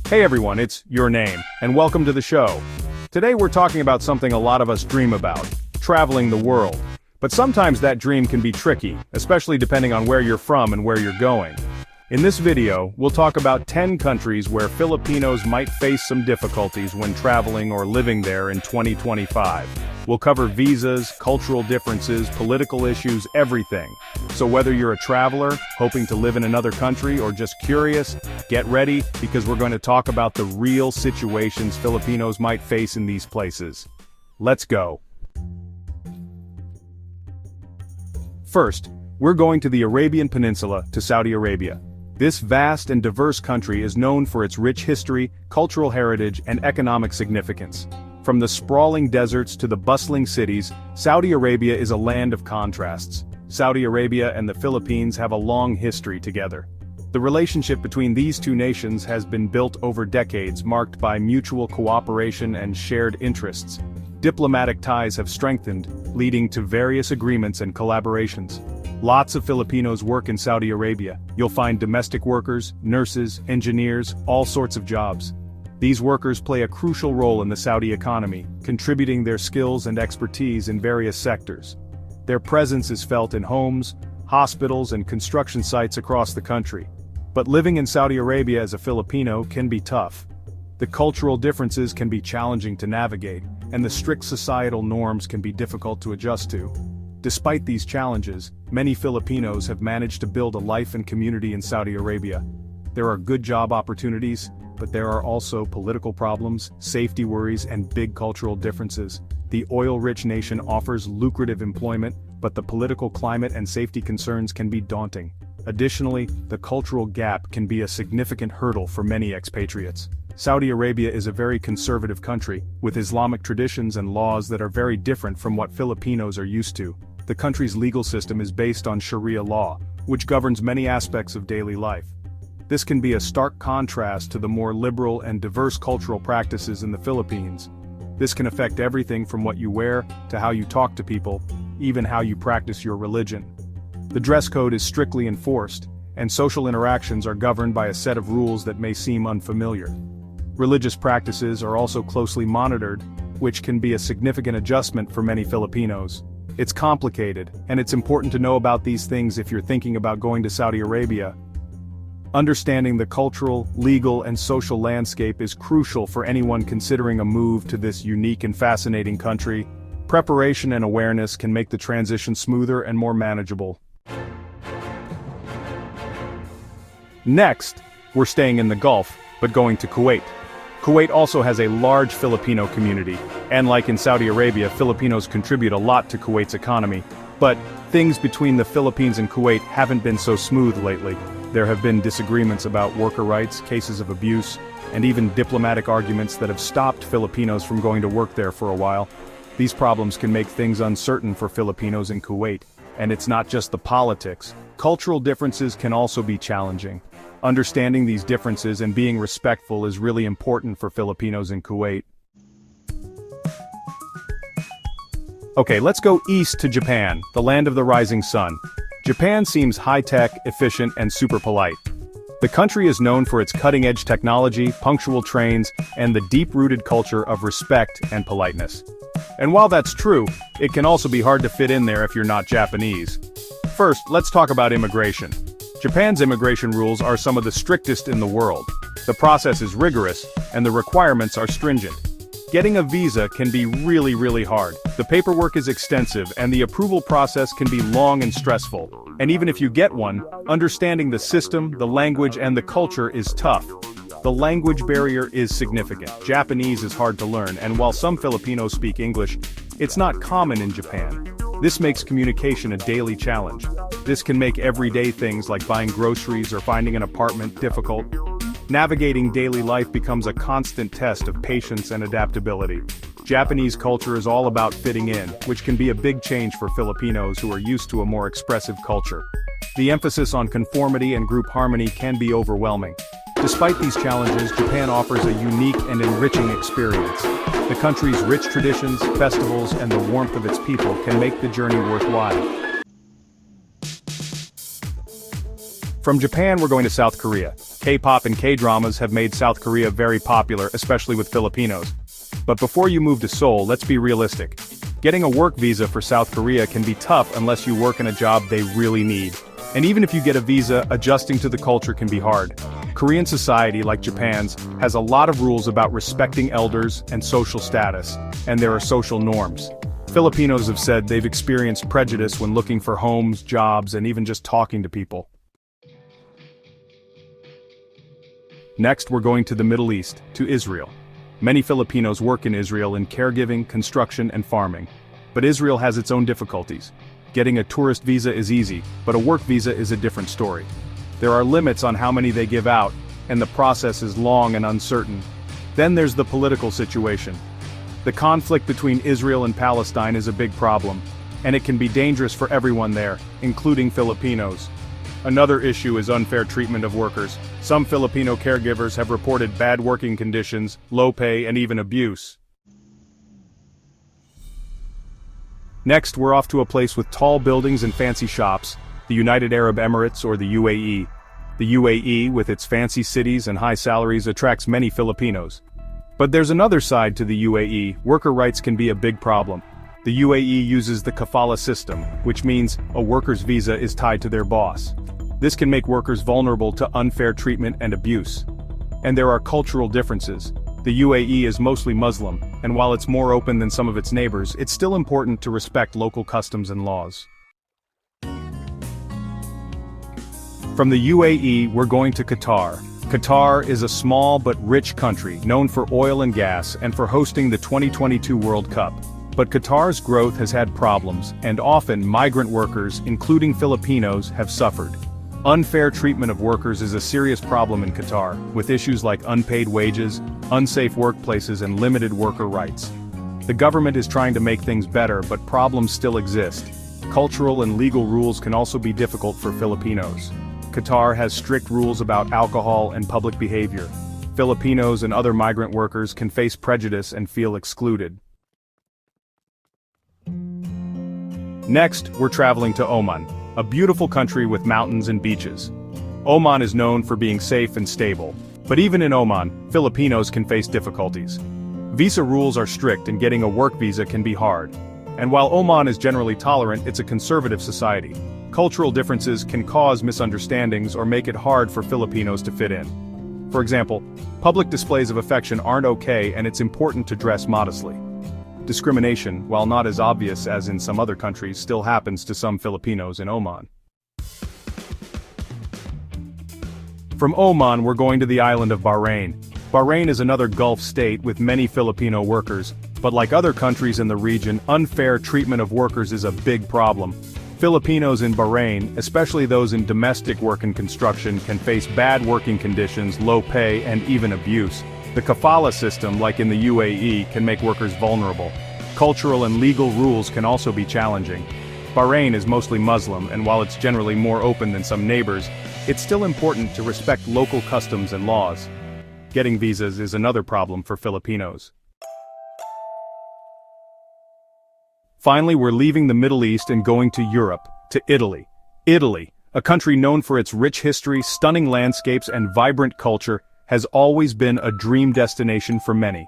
Hey everyone, it's Your Name, and welcome to the show. Today we're talking about something a lot of us dream about, traveling the world. But sometimes that dream can be tricky, especially depending on where you're from and where you're going. In this video, we'll talk about 10 countries where Filipinos might face some difficulties when traveling or living there in 2025. We'll cover visas, cultural differences, political issues, everything. So whether you're a traveler, hoping to live in another country, or just curious, get ready, because we're going to talk about the real situations Filipinos might face in these places. Let's go. First, we're going to the Arabian Peninsula, to Saudi Arabia. This vast and diverse country is known for its rich history, cultural heritage, and economic significance. From the sprawling deserts to the bustling cities, Saudi Arabia is a land of contrasts. Saudi Arabia and the Philippines have a long history together. The relationship between these two nations has been built over decades, marked by mutual cooperation and shared interests. Diplomatic ties have strengthened, leading to various agreements and collaborations. Lots of Filipinos work in Saudi Arabia. You'll find domestic workers, nurses, engineers, all sorts of jobs. These workers play a crucial role in the Saudi economy, contributing their skills and expertise in various sectors. Their presence is felt in homes, hospitals, and construction sites across the country. But living in Saudi Arabia as a Filipino can be tough. The cultural differences can be challenging to navigate, and the strict societal norms can be difficult to adjust to. Despite these challenges, many Filipinos have managed to build a life and community in Saudi Arabia. There are good job opportunities, but there are also political problems, safety worries, and big cultural differences. The oil-rich nation offers lucrative employment, but the political climate and safety concerns can be daunting. Additionally, the cultural gap can be a significant hurdle for many expatriates. Saudi Arabia is a very conservative country, with Islamic traditions and laws that are very different from what Filipinos are used to. The country's legal system is based on Sharia law, which governs many aspects of daily life. This can be a stark contrast to the more liberal and diverse cultural practices in the Philippines. This can affect everything from what you wear to how you talk to people, even how you practice your religion. The dress code is strictly enforced, and social interactions are governed by a set of rules that may seem unfamiliar. Religious practices are also closely monitored, which can be a significant adjustment for many Filipinos. It's complicated, and it's important to know about these things if you're thinking about going to Saudi Arabia. Understanding the cultural, legal, and social landscape is crucial for anyone considering a move to this unique and fascinating country. Preparation and awareness can make the transition smoother and more manageable. Next, we're staying in the Gulf, but going to Kuwait. Kuwait also has a large Filipino community, and like in Saudi Arabia, Filipinos contribute a lot to Kuwait's economy. But things between the Philippines and Kuwait haven't been so smooth lately. There have been disagreements about worker rights, cases of abuse, and even diplomatic arguments that have stopped Filipinos from going to work there for a while. These problems can make things uncertain for Filipinos in Kuwait, and it's not just the politics. Cultural differences can also be challenging. Understanding these differences and being respectful is really important for Filipinos in Kuwait. Okay, let's go east to Japan, the land of the rising sun. Japan seems high-tech, efficient, and super polite. The country is known for its cutting-edge technology, punctual trains, and the deep-rooted culture of respect and politeness. And while that's true, it can also be hard to fit in there if you're not Japanese. First, let's talk about immigration. Japan's immigration rules are some of the strictest in the world. The process is rigorous, and the requirements are stringent. Getting a visa can be really hard. The paperwork is extensive, and the approval process can be long and stressful. And even if you get one, understanding the system, the language, and the culture is tough. The language barrier is significant. Japanese is hard to learn, and while some Filipinos speak English, it's not common in Japan. This makes communication a daily challenge. This can make everyday things like buying groceries or finding an apartment difficult. Navigating daily life becomes a constant test of patience and adaptability. Japanese culture is all about fitting in, which can be a big change for Filipinos who are used to a more expressive culture. The emphasis on conformity and group harmony can be overwhelming. Despite these challenges, Japan offers a unique and enriching experience. The country's rich traditions, festivals, and the warmth of its people can make the journey worthwhile. From Japan we're going to South Korea. K-pop and K-dramas have made South Korea very popular, especially with Filipinos. But before you move to Seoul, let's be realistic. Getting a work visa for South Korea can be tough unless you work in a job they really need. And even if you get a visa, adjusting to the culture can be hard. Korean society, like Japan's, has a lot of rules about respecting elders and social status, and there are social norms. Filipinos have said they've experienced prejudice when looking for homes, jobs, and even just talking to people. Next, we're going to the Middle East, to Israel. Many Filipinos work in Israel in caregiving, construction, and farming. But Israel has its own difficulties. Getting a tourist visa is easy, but a work visa is a different story. There are limits on how many they give out, and the process is long and uncertain. Then there's the political situation. The conflict between Israel and Palestine is a big problem, and it can be dangerous for everyone there, including Filipinos. Another issue is unfair treatment of workers. Some Filipino caregivers have reported bad working conditions, low pay, and even abuse. Next, we're off to a place with tall buildings and fancy shops, the United Arab Emirates or the UAE. The UAE, with its fancy cities and high salaries, attracts many Filipinos. But there's another side to the UAE. Worker rights can be a big problem. The UAE uses the kafala system, which means a worker's visa is tied to their boss. This can make workers vulnerable to unfair treatment and abuse. And there are cultural differences. The UAE is mostly Muslim, and while it's more open than some of its neighbors, it's still important to respect local customs and laws. From the UAE, we're going to Qatar. Qatar is a small but rich country, known for oil and gas, and for hosting the 2022 World Cup. But Qatar's growth has had problems, and often migrant workers, including Filipinos, have suffered. Unfair treatment of workers is a serious problem in Qatar, with issues like unpaid wages, unsafe workplaces, and limited worker rights. The government is trying to make things better, but problems still exist. Cultural and legal rules can also be difficult for Filipinos. Qatar has strict rules about alcohol and public behavior. Filipinos and other migrant workers can face prejudice and feel excluded. Next, we're traveling to Oman, a beautiful country with mountains and beaches. Oman is known for being safe and stable, but even in Oman, Filipinos can face difficulties. Visa rules are strict and getting a work visa can be hard. And while Oman is generally tolerant, it's a conservative society. Cultural differences can cause misunderstandings or make it hard for Filipinos to fit in. For example, public displays of affection aren't okay, and it's important to dress modestly. Discrimination, while not as obvious as in some other countries, still happens to some Filipinos in Oman. From Oman, we're going to the island of Bahrain. Bahrain is another Gulf state with many Filipino workers, but like other countries in the region, unfair treatment of workers is a big problem. Filipinos in Bahrain, especially those in domestic work and construction, can face bad working conditions, low pay, and even abuse. The kafala system, like in the UAE, can make workers vulnerable. Cultural and legal rules can also be challenging. Bahrain is mostly Muslim, and while it's generally more open than some neighbors, it's still important to respect local customs and laws. Getting visas is another problem for Filipinos. Finally, we're leaving the Middle East and going to Europe, to Italy. Italy, a country known for its rich history, stunning landscapes, and vibrant culture, has always been a dream destination for many.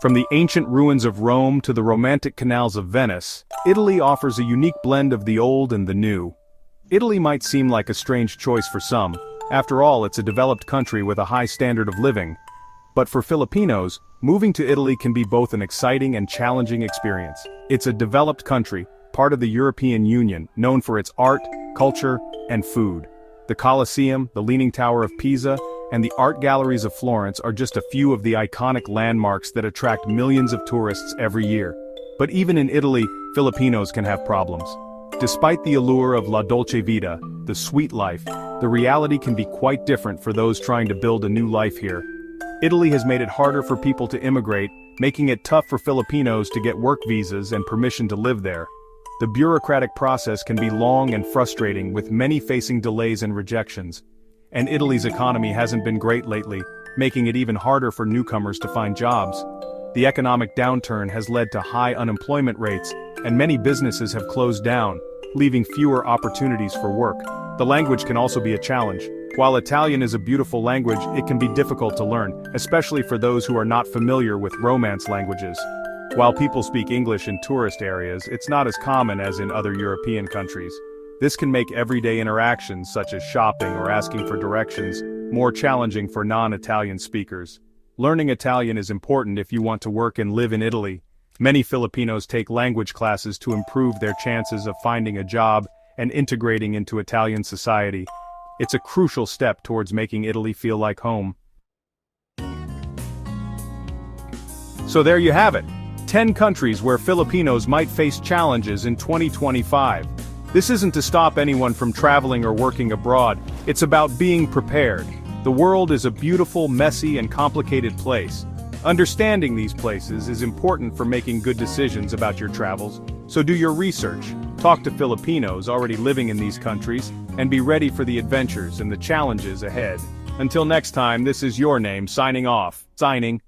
From the ancient ruins of Rome to the romantic canals of Venice, Italy offers a unique blend of the old and the new. Italy might seem like a strange choice for some. After all, it's a developed country with a high standard of living. But for Filipinos, moving to Italy can be both an exciting and challenging experience. It's a developed country, part of the European Union, known for its art, culture, and food. The Colosseum, the Leaning Tower of Pisa, and the art galleries of Florence are just a few of the iconic landmarks that attract millions of tourists every year. But even in Italy, Filipinos can have problems. Despite the allure of la dolce vita, the sweet life, the reality can be quite different for those trying to build a new life here. Italy has made it harder for people to immigrate, making it tough for Filipinos to get work visas and permission to live there. The bureaucratic process can be long and frustrating, with many facing delays and rejections. And Italy's economy hasn't been great lately, making it even harder for newcomers to find jobs. The economic downturn has led to high unemployment rates, and many businesses have closed down, leaving fewer opportunities for work. The language can also be a challenge. While Italian is a beautiful language, it can be difficult to learn, especially for those who are not familiar with Romance languages. While people speak English in tourist areas, it's not as common as in other European countries. This can make everyday interactions such as shopping or asking for directions more challenging for non-Italian speakers. Learning Italian is important if you want to work and live in Italy. Many Filipinos take language classes to improve their chances of finding a job and integrating into Italian society. It's a crucial step towards making Italy feel like home. So there you have it. 10 countries where Filipinos might face challenges in 2025. This isn't to stop anyone from traveling or working abroad, it's about being prepared. The world is a beautiful, messy, and complicated place. Understanding these places is important for making good decisions about your travels, so do your research, talk to Filipinos already living in these countries, and be ready for the adventures and the challenges ahead. Until next time, this is your name signing off. Signing.